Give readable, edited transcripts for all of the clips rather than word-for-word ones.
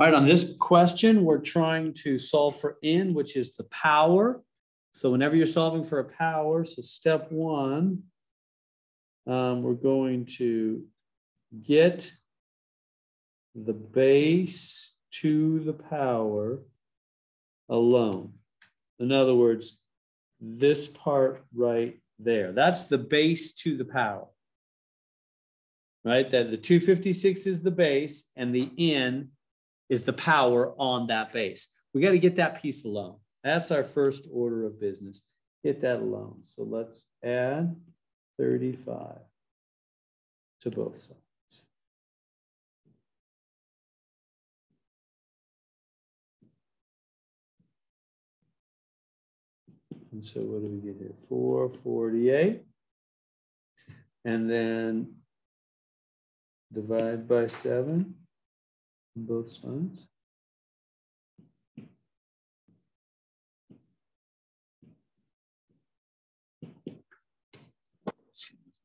All right, on this question, we're trying to solve for n, which is the power. So whenever you're solving for a power, so step one, we're going to get the base to the power alone. In other words, this part right there, that's the base to the power, right? That the 256 is the base and the n is the power on that base. We got to get that piece alone. That's our first order of business. Get that alone. So let's add 35 to both sides. And so what do we get here? 448. And then divide by 7 on both sides.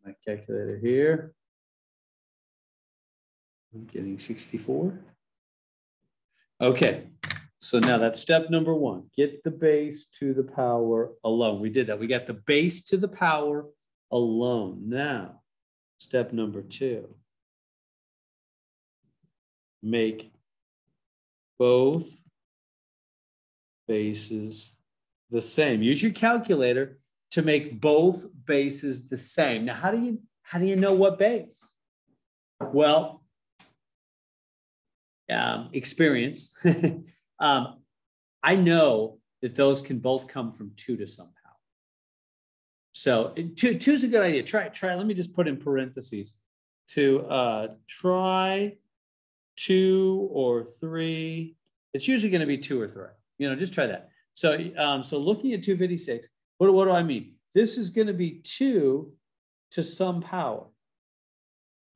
My calculator here. I'm getting 64. Okay, so now that's step number one. Get the base to the power alone. We did that. We got the base to the power alone. Now, step number two. Make both bases the same. Use your calculator to make both bases the same. Now, how do you know what base? Well, experience. I know that those can both come from 2 to some power. So 2 is a good idea. Try. Let me just put in parentheses to try 2 or 3. It's usually going to be 2 or 3. Just try that. So so looking at 256, what do I mean? This is going to be 2 to some power.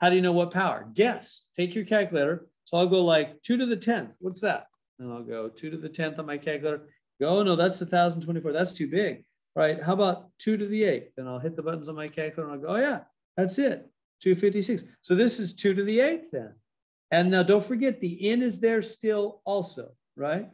How do you know what power? Guess. Take your calculator. So I'll go like 2 to the 10th. What's that? And I'll go 2 to the 10th on my calculator. Go, oh, no, that's 1,024. That's too big. Right? How about 2 to the 8th? Then I'll hit the buttons on my calculator and I'll go, oh, yeah, that's it. 256. So this is 2 to the 8th then. And now don't forget the n is there still also, right?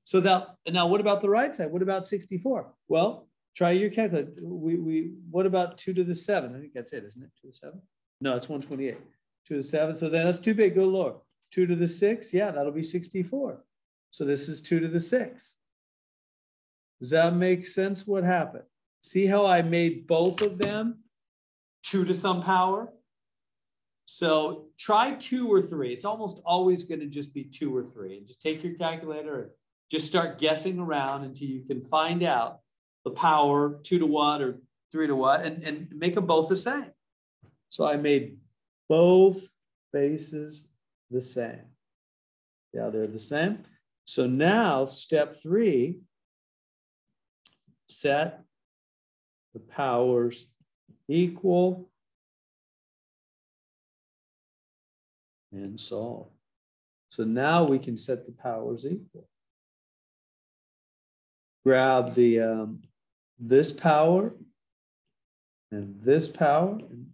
So now what about the right side? What about 64? Well, try your calculator. What about 2 to the 7? I think that's it, isn't it? 2 to the 7? No, it's 128. 2 to the 7. So then that's too big. Go lower. 2 to the 6. Yeah, that'll be 64. So this is 2 to the 6. Does that make sense? What happened? See how I made both of them 2 to some power? So try 2 or 3. It's almost always going to just be 2 or 3. And just take your calculator and just start guessing around until you can find out the power 2 to what or 3 to what and make them both the same. So I made both bases the same. Yeah, they're the same. So now step 3, set the powers equal and solve. So now we can set the powers equal. Grab the this power and this power, and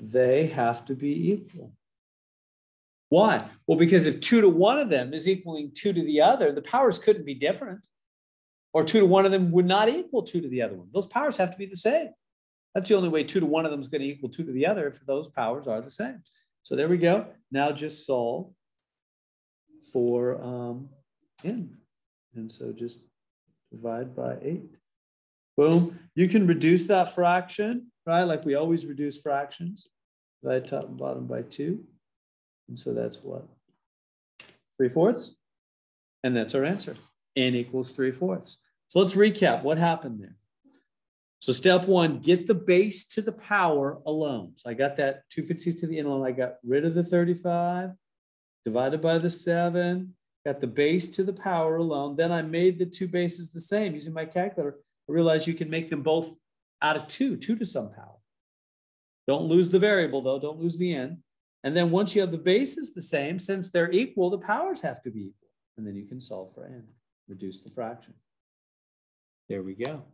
they have to be equal. Why? Well, because if 2 to one of them is equaling 2 to the other, the powers couldn't be different. Or 2 to one of them would not equal 2 to the other one. Those powers have to be the same. That's the only way 2 to one of them is going to equal 2 to the other if those powers are the same. So there we go. Now just solve for n. And so just divide by 8. Boom. You can reduce that fraction, right? Like we always reduce fractions. Divide top and bottom by 2. And so that's what? 3/4. And that's our answer. N equals 3/4. So let's recap what happened there. So step 1, get the base to the power alone. So I got that 256 to the n alone. I got rid of the 35, divided by the 7, got the base to the power alone. Then I made the 2 bases the same using my calculator. I realized you can make them both out of 2 to some power. Don't lose the variable though, don't lose the n. And then once you have the bases the same, since they're equal, the powers have to be equal. And then you can solve for n, reduce the fraction. There we go.